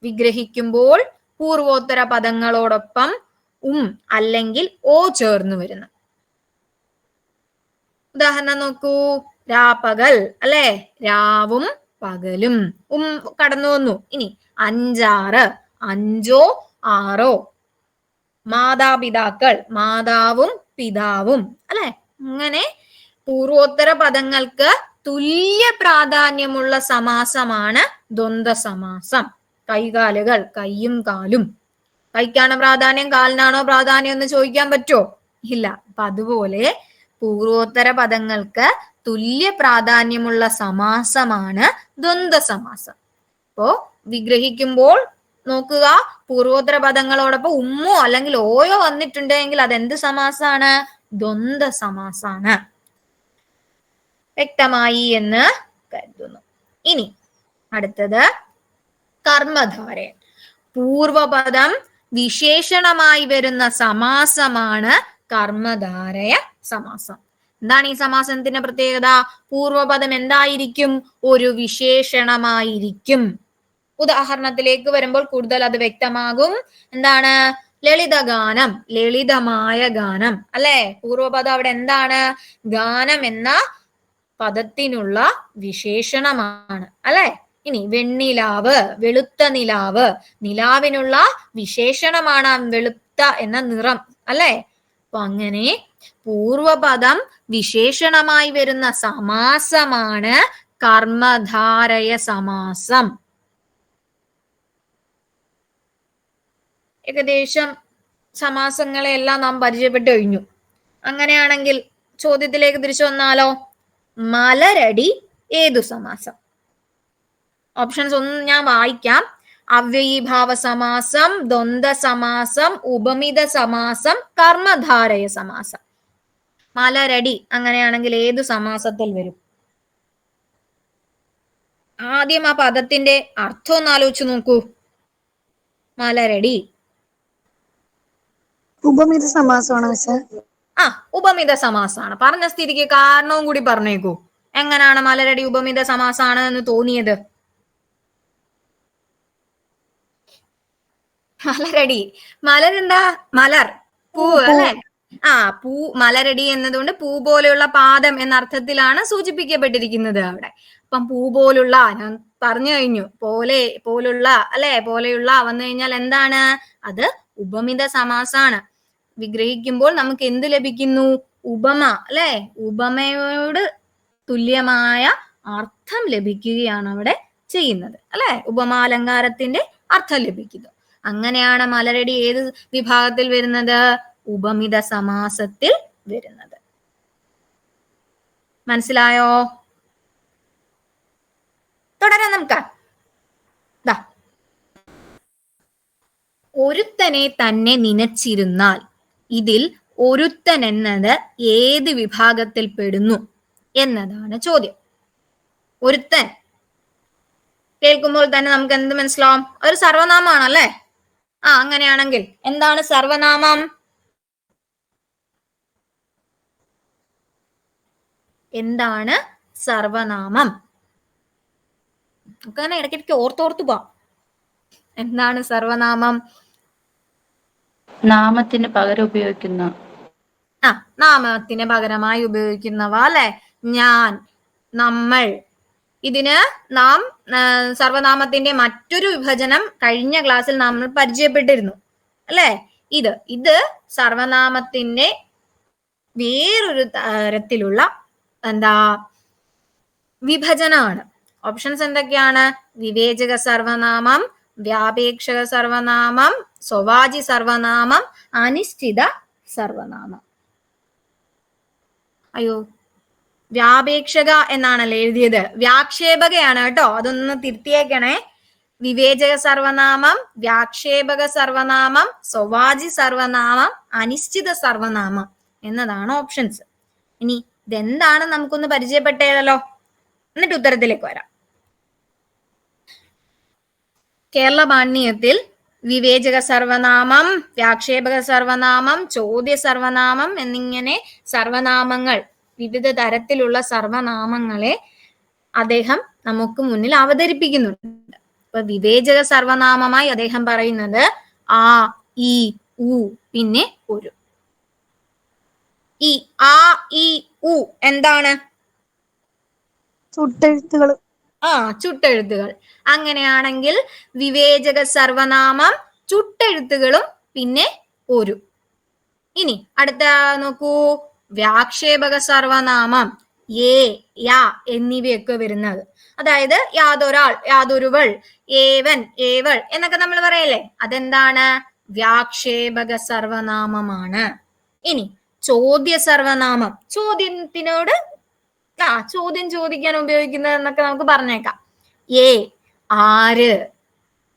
S1: വിഗ്രഹിക്കുമ്പോൾ പൂർവോത്തര പദങ്ങളോടൊപ്പം അല്ലെങ്കിൽ ഓ ചേർന്ന് വരുന്നു. ഉദാഹരണം നോക്കൂ, രാപ്പകൽ അല്ലെ, രാവും പകലും കടന്നു വന്നു. ഇനി അഞ്ചാറ്, അഞ്ചോ ആറോ. മാതാപിതാക്കൾ, മാതാവും പിതാവും അല്ലെ. അങ്ങനെ പൂർവോത്തര പദങ്ങൾക്ക് തുല്യ പ്രാധാന്യമുള്ള സമാസമാണ് ദ്വന്ദ്വ സമാസം. കൈകാലുകൾ, കൈയും കാലും. കൈക്കാണോ പ്രാധാന്യം, കാലിനാണോ പ്രാധാന്യം എന്ന് ചോദിക്കാൻ പറ്റുമോ? ഇല്ല. അപ്പൊ അതുപോലെ പൂർവോത്തര പദങ്ങൾക്ക് തുല്യ പ്രാധാന്യമുള്ള സമാസമാണ് ദ്വന്ദ്വ സമാസം. അപ്പോ വിഗ്രഹിക്കുമ്പോൾ നോക്കുക, പൂർവോത്തര പദങ്ങളോടൊപ്പം ഉമ്മോ അല്ലെങ്കിൽ ഓയോ വന്നിട്ടുണ്ടെങ്കിൽ അതെന്ത് സമാസാണ്? ദ്വന്ദ്വ സമാസാണ്. വ്യക്തമായി എന്ന് കരുതുന്നു. ഇനി അടുത്തത് കർമ്മധാരയൻ. പൂർവപദം വിശേഷണമായി വരുന്ന സമാസമാണ് കർമ്മധാരയ സമാസം. എന്താണ് ഈ സമാസത്തിന്റെ പ്രത്യേകത? പൂർവപദം എന്തായിരിക്കും? ഒരു വിശേഷണമായിരിക്കും. ഉദാഹരണത്തിലേക്ക് വരുമ്പോൾ കൂടുതൽ അത് വ്യക്തമാകും. എന്താണ്? ലളിതഗാനം, ലളിതമായ ഗാനം അല്ലെ. പൂർവപദം അവിടെ എന്താണ്? ഗാനം എന്ന പദത്തിനുള്ള വിശേഷണമാണ് അല്ലെ. ഇനി വെണ്ണിലാവ്, വെളുത്ത നിലാവ്, നിലാവിനുള്ള വിശേഷണമാണ് വെളുത്ത എന്ന നിറം അല്ലെ. അപ്പൊ അങ്ങനെ പൂർവപദം വിശേഷണമായി വരുന്ന സമാസമാണ് കർമ്മധാരയ സമാസം. ഏകദേശം സമാസങ്ങളെല്ലാം നാം പരിചയപ്പെട്ടു കഴിഞ്ഞു. അങ്ങനെയാണെങ്കിൽ ചോദ്യത്തിലേക്ക് തിരിച്ചു വന്നാലോ? മലരടി ഏതു സമാസം? ഓപ്ഷൻസ് ഒന്ന് ഞാൻ വായിക്കാം. അവ്യയീഭാവ സമാസം, ദ്വന്ദ്വ സമാസം, ഉപമിത സമാസം, കർമ്മധാരയ സമാസം. മലരടി അങ്ങനെയാണെങ്കിൽ ഏതു സമാസത്തിൽ വരും? ആദ്യം ആ പദത്തിന്റെ അർത്ഥം ഒന്ന് ആലോചിച്ച് നോക്കൂ. മലരടി
S3: ഉപമിത സമാസമാണ് മിസ്സേ.
S1: ഉപമിത സമാസാണ്. പറഞ്ഞ സ്ഥിതിക്ക് കാരണവും കൂടി പറഞ്ഞേക്കൂ. എങ്ങനെയാണ് മലരടി ഉപമിത സമാസാണ് എന്ന് തോന്നിയത്? മലരടി, മലരെന്താ? മലർ, പൂ അല്ലെ. പൂ, മലരടി എന്നതുകൊണ്ട് പൂ പോലെയുള്ള പാദം എന്ന അർത്ഥത്തിലാണ് സൂചിപ്പിക്കപ്പെട്ടിരിക്കുന്നത് അവിടെ. അപ്പം പൂ പോലുള്ള, ഞാൻ പറഞ്ഞു കഴിഞ്ഞു, പോലുള്ള അല്ലെ, പോലെയുള്ള വന്നു കഴിഞ്ഞാൽ എന്താണ്? അത് ഉപമിത സമാസാണ്. വിഗ്രഹിക്കുമ്പോൾ നമുക്ക് എന്ത് ലഭിക്കുന്നു? ഉപമ അല്ലെ. ഉപമയോട് തുല്യമായ അർത്ഥം ലഭിക്കുകയാണ് അവിടെ ചെയ്യുന്നത് അല്ലെ. ഉപമാലങ്കാരത്തിന്റെ അർത്ഥം ലഭിക്കുന്നു. അങ്ങനെയാണ് മലരടി ഏത് വിഭാഗത്തിൽ വരുന്നത്? ഉപമിത സമാസത്തിൽ വരുന്നത്. മനസ്സിലായോ? തുടരാം നമുക്ക്. ഒരുത്തനെ തന്നെ നനച്ചിരുന്നാൽ ഇതിൽ ഒരുത്തൻ എന്നത് ഏത് വിഭാഗത്തിൽ പെടുന്നു എന്നതാണ് ചോദ്യം. ഒരുത്തൻ കേൾക്കുമ്പോൾ തന്നെ നമുക്ക് എന്ത് മനസ്സിലാവും? ഒരു സർവനാമമാണല്ലേ. അങ്ങനെയാണെങ്കിൽ എന്താണ് സർവനാമം? എന്താണ് സർവനാമം? നമുക്ക് ഇടയ്ക്കിടയ്ക്ക് ഓർത്തോർത്തു പോവാം. എന്താണ് സർവനാമം?
S2: നാമത്തിന് പകരം ഉപയോഗിക്കുന്ന
S1: നാമത്തിന് പകരമായി ഉപയോഗിക്കുന്നവ അല്ലെ. ഞാൻ, നമ്മൾ. ഇതിന് നാം സർവനാമത്തിന്റെ മറ്റൊരു വിഭജനം കഴിഞ്ഞ ക്ലാസ്സിൽ നമ്മൾ പരിചയപ്പെട്ടിരുന്നു അല്ലെ. ഇത് സർവനാമത്തിന്റെ വേറൊരു തരത്തിലുള്ള വിഭജനമാണ്. ഓപ്ഷൻസ് എന്തൊക്കെയാണ്? വിവേചക സർവനാമം, വ്യാപേക്ഷക സർവനാമം, സ്വവാചി സർവനാമം, അനിശ്ചിത സർവനാമം. വ്യാപേക്ഷക എന്നാണല്ലോ എഴുതിയത്. വ്യാക്ഷേപകയാണ് കേട്ടോ, അതൊന്ന് തിരുത്തിയേക്കണേ. വിവേചക സർവനാമം, വ്യാക്ഷേപക സർവനാമം, സ്വവാചി സർവനാമം, അനിശ്ചിത സർവനാമം എന്നതാണ് ഓപ്ഷൻസ്. ഇനി ഇതെന്താണ് നമുക്കൊന്ന് പരിചയപ്പെട്ടേലോ, എന്നിട്ട് ഉത്തരത്തിലേക്ക് വരാം. കേരള പാണിനിയത്തിൽ വിവേചക സർവനാമം, വ്യാക്ഷേപക സർവനാമം, ചോദ്യ സർവനാമം എന്നിങ്ങനെ സർവനാമങ്ങൾ, വിവിധ തരത്തിലുള്ള സർവനാമങ്ങളെ അദ്ദേഹം നമുക്ക് മുന്നിൽ അവതരിപ്പിക്കുന്നുണ്ട്. അപ്പൊ വിവേചക സർവനാമമായി അദ്ദേഹം പറയുന്നത് ആ, ഈ, ഉ, പിന്നെ ഒരു. ഈ ആ, ഈ, ഉ എന്താണ്?
S3: ചുട്ടെഴുത്തുകൾ.
S1: ചുട്ടെഴുത്തുകൾ. അങ്ങനെയാണെങ്കിൽ വിവേചക സർവനാമം, ചുട്ടെഴുത്തുകളും പിന്നെ ഒരു. ഇനി അടുത്ത നോക്കൂ, വ്യാക്ഷേപക സർവനാമം ഏ, യാ എന്നിവയൊക്കെ വരുന്നത്. അതായത് യാതൊരാൾ, യാതൊരുവൾ, ഏവൻ, ഏവൾ എന്നൊക്കെ നമ്മൾ പറയല്ലേ, അതെന്താണ്? വ്യാക്ഷേപക സർവനാമമാണ്. ഇനി ചോദ്യ സർവനാമം, ചോദ്യത്തിനോട് ചോദ്യം ചോദിക്കാൻ ഉപയോഗിക്കുന്നത് എന്നൊക്കെ നമുക്ക് പറഞ്ഞേക്കാം. ഏ, ആര്.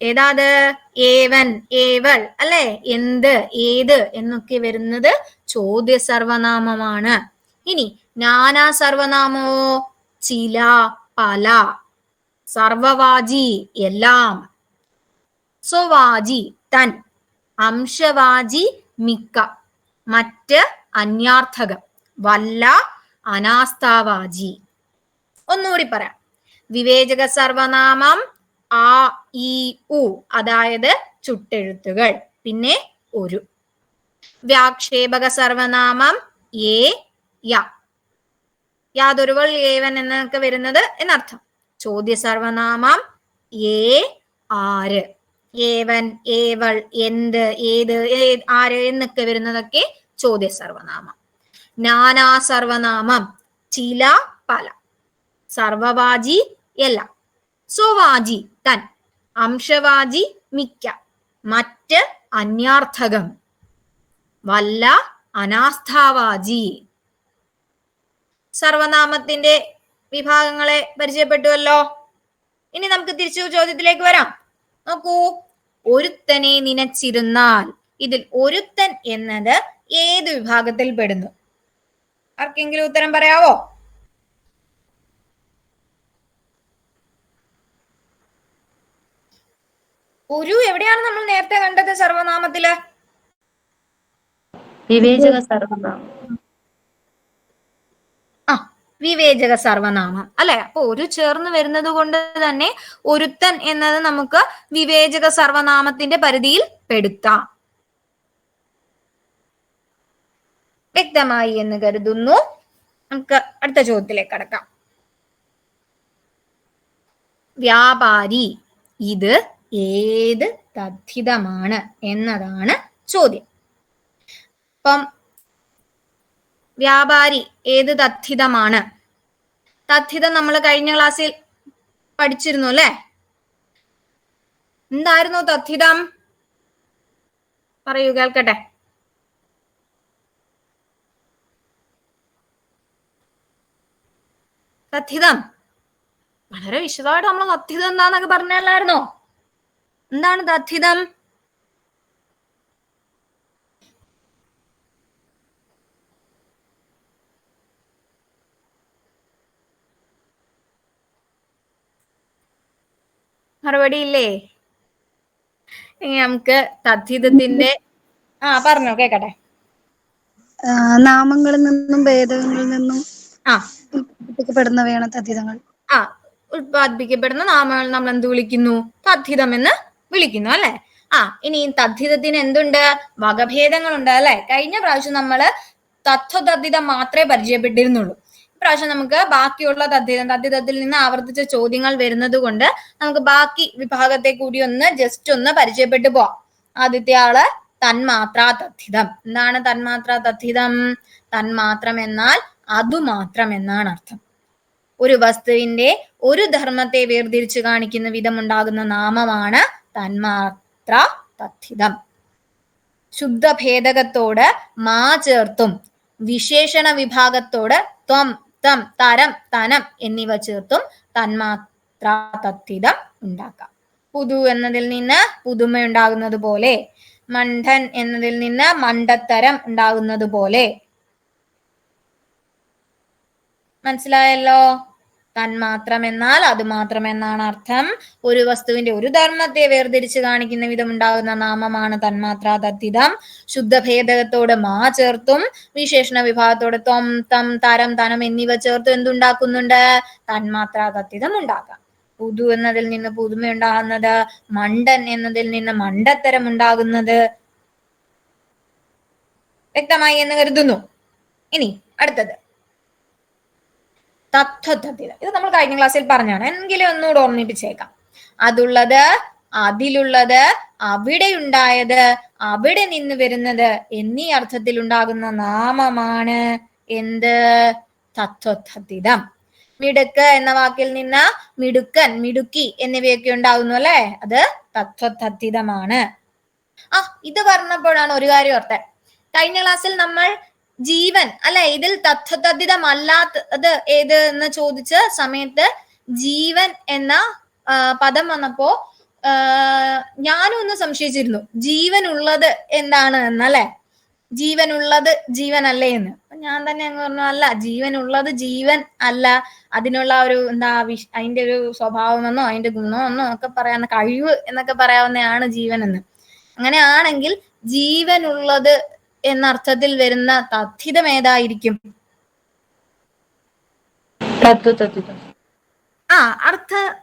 S1: ഏതാത്? ഏവൻ, ഏവൾ അല്ലെ. എന്ത്, ഏത് എന്നൊക്കെ വരുന്നത് ചോദ്യ സർവനാമമാണ്. ഇനി നാനാ സർവനാമോ? ചില, പല. സർവവാചി എല്ലാം. സ്വവാചി തൻ. അംശവാചി മിക്ക. മറ്റ് അന്യാർത്ഥകം. വല്ല, അനാസ്ഥാവാചി. ഒന്നുകൂടി പറയാം. വിവേചക സർവനാമം ആ, ഈ, ഉ അതായത് ചുട്ടെഴുത്തുകൾ, പിന്നെ ഒരു. വ്യാക്ഷേപക സർവനാമം ഏ, യ, യാതൊരുവൾ, ഏവൻ എന്നൊക്കെ വരുന്നത് എന്നർത്ഥം. ചോദ്യ സർവനാമം ഏ, ആര്, ഏവൻ, ഏവൾ, എന്ത്, ഏത്, ആര് എന്നൊക്കെ വരുന്നതൊക്കെ ചോദ്യ സർവനാമം. നാനാ സർവനാമം ചില, പല. സർവവാചി എല്ലാം. സ്വവാചി തൻ. അംശവാചി മിക്ക. മറ്റ് അന്യാർത്ഥകം. വല്ല, അനാസ്ഥാവാചി. സർവനാമത്തിന്റെ വിഭാഗങ്ങളെ പരിചയപ്പെട്ടുവല്ലോ. ഇനി നമുക്ക് തിരിച്ചു ചോദ്യത്തിലേക്ക് വരാം. നോക്കൂ, ഒരുത്തനെ നിനച്ചിരുന്നാൽ, ഇതിൽ ഒരുത്തൻ എന്നത് ഏത് വിഭാഗത്തിൽ പെടുന്നു? ആർക്കെങ്കിലും ഉത്തരം പറയാവോ? ഒരു എവിടെയാണ് നമ്മൾ നേരത്തെ കണ്ടത് സർവനാമത്തില്?
S2: വിവേചക സർവനാമം.
S1: വിവേചക സർവനാമം അല്ലെ. അപ്പൊ ഒരു ചേർന്ന് വരുന്നത് കൊണ്ട് തന്നെ ഒരുത്തൻ എന്നത് നമുക്ക് വിവേചക സർവനാമത്തിന്റെ പരിധിയിൽ പെടുത്താം. വ്യക്തമായി എന്ന് കരുതുന്നു. നമുക്ക് അടുത്ത ചോദ്യത്തിലേക്ക് കടക്കാം. വ്യാപാരി ഇത് ഏത് തദ്ധിതമാണ് എന്നതാണ് ചോദ്യം. അപ്പം വ്യാപാരി ഏത് തദ്ധിതമാണ്? തദ്ധിതം നമ്മൾ കഴിഞ്ഞ ക്ലാസ്സിൽ പഠിച്ചിരുന്നു അല്ലെ. എന്തായിരുന്നു തദ്ധിതം? പറയൂ, കേൾക്കട്ടെ. തദ്ധിതം വളരെ വിശദമായിട്ട് നമ്മൾ തദ്ധിതം എന്താന്നൊക്കെ പറഞ്ഞല്ലായിരുന്നോ? എന്താണ് തദ്ധിതം? മറുപടി ഇല്ലേ? ഇനി നമുക്ക് തദ്ധിതത്തിന്റെ പറഞ്ഞോ, കേക്കട്ടെ.
S3: നാമങ്ങളിൽ നിന്നും ഭേദങ്ങളിൽ നിന്നും ഉത്പാദിപ്പിക്കപ്പെടുന്നവയാണ് തദ്ധിതങ്ങൾ.
S1: ഉത്പാദിപ്പിക്കപ്പെടുന്ന നാമങ്ങൾ നമ്മൾ എന്ത് വിളിക്കുന്നു? തദ്ധിതം എന്ന് വിളിക്കുന്നു അല്ലെ. ഇനി തദ്ധിതത്തിന് എന്തുണ്ട്? വകഭേദങ്ങളുണ്ട് അല്ലെ. കഴിഞ്ഞ പ്രാവശ്യം നമ്മള് തത്വതദ്ധിതം മാത്രമേ പരിചയപ്പെട്ടിരുന്നുള്ളൂ. ഇപ്രാവശ്യം നമുക്ക് ബാക്കിയുള്ള തദ്ധിതത്തിൽ നിന്ന് ആവർത്തിച്ച ചോദ്യങ്ങൾ വരുന്നത് കൊണ്ട് നമുക്ക് ബാക്കി വിഭാഗത്തെ കൂടി ജസ്റ്റ് ഒന്ന് പരിചയപ്പെട്ടു പോവാം. ആദ്യത്തെ ആള് തന്മാത്രാ തദ്ധിതം. എന്താണ് തന്മാത്രാ തദ്ധിതം? തന്മാത്രം എന്നാൽ അതുമാത്രം എന്നാണ് അർത്ഥം. ഒരു വസ്തുവിന്റെ ഒരു ധർമ്മത്തെ വേർതിരിച്ചു കാണിക്കുന്ന വിധം ഉണ്ടാകുന്ന നാമമാണ് തന്മാത്രാ തദ്ധിതം. ശുദ്ധഭേദകത്തോട് മാ ചേർത്തും വിശേഷണ വിഭാഗത്തോട് ത്വം, തം, തരം, തനം എന്നിവ ചേർത്തും തന്മാത്രാ തദ്ധിതം ഉണ്ടാക്കാം. പുതു എന്നതിൽ നിന്ന് പുതുമ ഉണ്ടാകുന്നത് പോലെ, മണ്ഡൻ എന്നതിൽ നിന്ന് മണ്ടത്തരം ഉണ്ടാകുന്നത് പോലെ. മനസ്സിലായല്ലോ? തന്മാത്രം എന്നാൽ അത് മാത്രം എന്നാണ് അർത്ഥം. ഒരു വസ്തുവിന്റെ ഒരു ധർമ്മത്തെ വേർതിരിച്ച് കാണിക്കുന്ന വിധം ഉണ്ടാകുന്ന നാമമാണ് തന്മാത്രാ തദ്ധിതം. ശുദ്ധഭേദകത്തോട് മാ ചേർത്തും വിശേഷണ വിഭാഗത്തോട് ത്വം, തം, തരം, തനം എന്നിവ ചേർത്തും എന്തുണ്ടാക്കുന്നുണ്ട്? തന്മാത്രാ തദ്ധിതം ഉണ്ടാക്കാം. പുതു എന്നതിൽ നിന്ന് പുതുമ ഉണ്ടാകുന്നത്, മണ്ടൻ എന്നതിൽ നിന്ന് മണ്ടത്തരം ഉണ്ടാകുന്നത്. വ്യക്തമായി എന്ന് കരുതുന്നു. ഇനി അടുത്തത് തത്വതദ്ധിതം. ഇത് നമ്മൾ കഴിഞ്ഞ ക്ലാസ്സിൽ പറഞ്ഞാണ്, എങ്കിലും ഒന്നുകൂടെ ഓർമ്മിപ്പിച്ചേക്കാം. അതുള്ളത്, അതിലുള്ളത്, അവിടെ ഉണ്ടായത്, അവിടെ നിന്ന് വരുന്നത് എന്നീ അർത്ഥത്തിൽ ഉണ്ടാകുന്ന നാമമാണ് എന്ത്? തത്വതദ്ധിതം. മിടുക്ക് എന്ന വാക്കിൽ നിന്ന് മിടുക്കൻ, മിടുക്കി എന്നിവയൊക്കെ ഉണ്ടാകുന്നു അല്ലെ? അത് തത്വതദ്ധിതമാണ്. ഇത് പറഞ്ഞപ്പോഴാണ് ഒരു കാര്യം ഓർത്തെ. കഴിഞ്ഞ ക്ലാസ്സിൽ നമ്മൾ ജീവൻ അല്ലെ, ഇതിൽ തത്വതദ്ധിതമല്ലാത്തത് ഏത് എന്ന് ചോദിച്ച സമയത്ത് ജീവൻ എന്ന പദം വന്നപ്പോ ഞാനും ഒന്ന് സംശയിച്ചിരുന്നു, ജീവനുള്ളത് എന്താണ് എന്നല്ലേ? ജീവനുള്ളത് ജീവനല്ലേ എന്ന്. ഞാൻ തന്നെ അങ്ങ് പറഞ്ഞു, അല്ല, ജീവനുള്ളത് ജീവൻ അല്ല, അതിനുള്ള ഒരു അതിന്റെ ഒരു സ്വഭാവമെന്നോ അതിന്റെ ഗുണമെന്നോ ഒക്കെ പറയാവുന്ന കഴിവ് എന്നൊക്കെ പറയാവുന്നതാണ് ജീവൻ എന്ന്. അങ്ങനെയാണെങ്കിൽ ജീവനുള്ളത് എന്നർത്ഥത്തിൽ വരുന്ന തദ്ധിതം ഏതായിരിക്കും?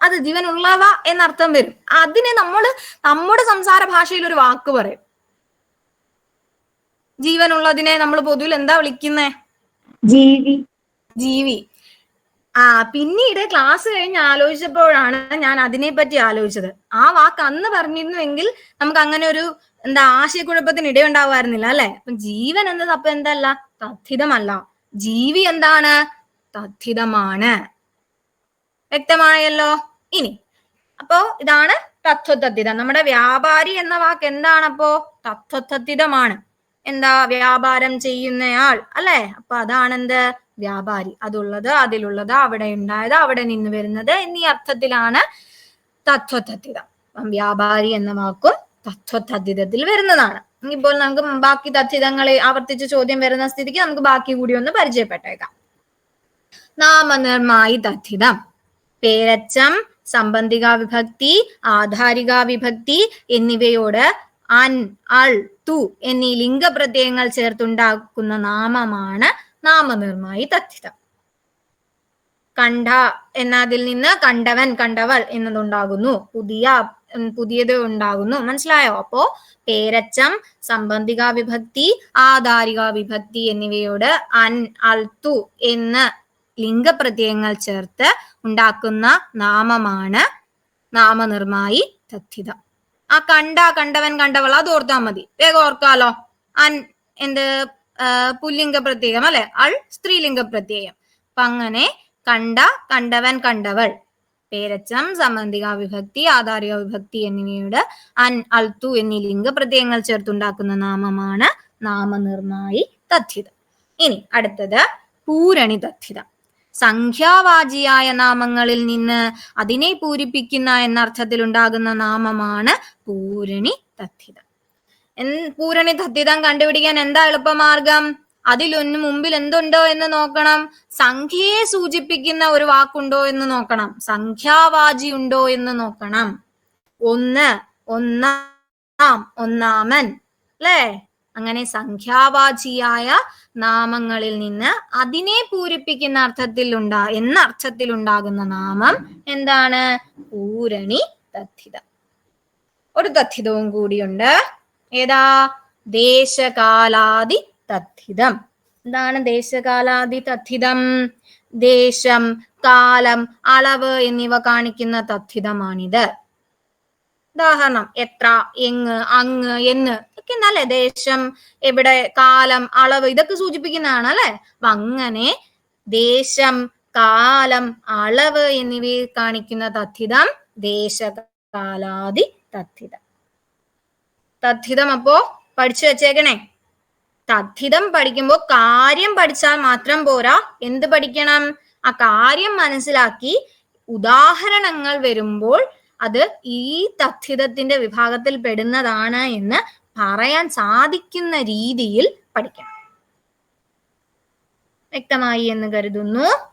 S1: അത് ജീവനുള്ളവ എന്നർത്ഥം വരും. അതിനെ നമ്മുടെ സംസാര ഭാഷയിൽ ഒരു വാക്ക് പറയും. ജീവനുള്ളതിനെ നമ്മൾ പൊതുവിൽ എന്താ വിളിക്കുന്നേ?
S2: ജീവി.
S1: ജീവി. പിന്നീട് ക്ലാസ് കഴിഞ്ഞ് ആലോചിച്ചപ്പോഴാണ് ഞാൻ അതിനെപ്പറ്റി ആലോചിച്ചത്. ആ വാക്ക് അന്ന് പറഞ്ഞിരുന്നുവെങ്കിൽ നമുക്ക് അങ്ങനെ ഒരു ആശയക്കുഴപ്പത്തിന് ഇടയുണ്ടാവുമായിരുന്നില്ല അല്ലെ? അപ്പൊ ജീവൻ എന്നത് അപ്പൊ എന്തല്ല? തദ്ധിതമല്ല. ജീവി എന്താണ്? തദ്ധിതമാണ്. വ്യക്തമായല്ലോ? ഇനി അപ്പോ ഇതാണ് തത്വതദ്ധിതം. നമ്മുടെ വ്യാപാരി എന്ന വാക്ക് എന്താണപ്പോ? തത്വതദ്ധിതമാണ്. എന്താ? വ്യാപാരം ചെയ്യുന്നയാൾ അല്ലെ? അപ്പൊ അതാണെന്ത്? വ്യാപാരി. അതുള്ളത്, അതിലുള്ളത്, അവിടെ ഉണ്ടായത്, അവിടെ നിന്ന് വരുന്നത് എന്നീ അർത്ഥത്തിലാണ് തത്വതദ്ധിതം. വ്യാപാരി എന്ന വാക്കും തത്വതദ്ധിതത്തിൽ വരുന്നതാണ്. ഇപ്പോൾ നമുക്ക് ബാക്കി തദ്ധിതങ്ങളെ ആവർത്തിച്ച് ചോദ്യം വരുന്ന സ്ഥിതിക്ക് നമുക്ക് ബാക്കി കൂടി ഒന്ന് പരിചയപ്പെട്ടേക്കാം. നാമനിർമായി തദ്ധിതം. പേരച്ചം, സംബന്ധികാ വിഭക്തി, ആധാരികാ വിഭക്തി എന്നിവയോട് അൻ, അൾ, തു എന്നീ ലിംഗപ്രത്യയങ്ങൾ ചേർത്തുണ്ടാക്കുന്ന നാമമാണ് നാമനിർമായി തദ്ധിതം. കണ്ട എന്നതിൽ നിന്ന് കണ്ടവൻ, കണ്ടവൾ എന്നതുണ്ടാകുന്നു. പുതിയത് ഉണ്ടാകുന്നു. മനസ്സിലായോ? അപ്പോ പേരച്ചം, സംബന്ധികാ വിഭക്തി, ആധാരികാ വിഭക്തി എന്നിവയോട് അൻ, അൾ, തു എന്ന് ലിംഗപ്രത്യയങ്ങൾ ചേർത്ത് ഉണ്ടാക്കുന്ന നാമമാണ് നാമനിർമായി തദ്ധിതം. കണ്ടവൻ, കണ്ടവൾ അത് ഓർത്താ മതി. വേഗം ഓർക്കാലോ. അൻ പുല്ലിംഗ പ്രത്യയം അല്ലെ? അൾ സ്ത്രീലിംഗ പ്രത്യയം. അപ്പൊ അങ്ങനെ കണ്ടവൻ, കണ്ടവൾ, പേരച്ചം, സംബന്ധികാ വിഭക്തി, ആധാരിക വിഭക്തി എന്നിവയോട് അൻ, അൾ, തു എന്നീ ലിംഗപ്രത്യയങ്ങൾ ചേർത്തുണ്ടാക്കുന്ന നാമമാണ് നാമനിർമായി തദ്ധിതം. ഇനി അടുത്തത് പൂരണി തദ്ധിതം. സംഖ്യാവാചിയായ നാമങ്ങളിൽ നിന്ന് അതിനെ പൂരിപ്പിക്കുന്ന എന്നർത്ഥത്തിൽ ഉണ്ടാകുന്ന നാമമാണ് പൂരണി തദ്ധിതം. പൂരണി തദ്ധിതം കണ്ടുപിടിക്കാൻ എന്താ എളുപ്പമാർഗം? അതിലൊന്ന് മുമ്പിൽ എന്തുണ്ടോ എന്ന് നോക്കണം. സംഖ്യയെ സൂചിപ്പിക്കുന്ന ഒരു വാക്കുണ്ടോ എന്ന് നോക്കണം. സംഖ്യാവാചി ഉണ്ടോ എന്ന് നോക്കണം. ഒന്ന്, ഒന്നാം, ഒന്നാമൻ അല്ലേ? അങ്ങനെ സംഖ്യാവാചിയായ നാമങ്ങളിൽ നിന്ന് അതിനെ പൂരിപ്പിക്കുന്ന അർത്ഥത്തിൽ ഉണ്ടാകുന്ന നാമം എന്താണ്? പൂരണി തദ്ധിതം. ഒരു തദ്ധിതവും കൂടിയുണ്ട്. ഏതാ? ദേശകാലാദി തദ്ധിതം. എന്താണ് ദേശകാലാദി തഥിതം? ദേശം, കാലം, അളവ് എന്നിവ കാണിക്കുന്ന തഥിതമാണിത്. ഉദാഹരണം എത്ര, എങ്ങ്, അങ്ങ്, എന്ന് ഒക്കെ എന്നല്ലേ? ദേശം, എവിടെ, കാലം, അളവ് ഇതൊക്കെ സൂചിപ്പിക്കുന്നതാണ് അല്ലെ? അപ്പൊ അങ്ങനെ ദേശം, കാലം, അളവ് എന്നിവയെ കാണിക്കുന്ന തഥിതം ദേശകാലാദി തഥിതം. തഥിതം അപ്പോ പഠിച്ചു വെച്ചേക്കണേ. തഥിതം പഠിക്കുമ്പോ കാര്യം പഠിച്ചാൽ മാത്രം പോരാ, എന്ത് പഠിക്കണം? ആ കാര്യം മനസ്സിലാക്കി ഉദാഹരണങ്ങൾ വരുമ്പോൾ അത് ഈ തഥിതത്തിന്റെ വിഭാഗത്തിൽ പെടുന്നതാണ് എന്ന് പറയാൻ സാധിക്കുന്ന രീതിയിൽ പഠിക്കണം. വ്യക്തമായി എന്ന് കരുതുന്നു.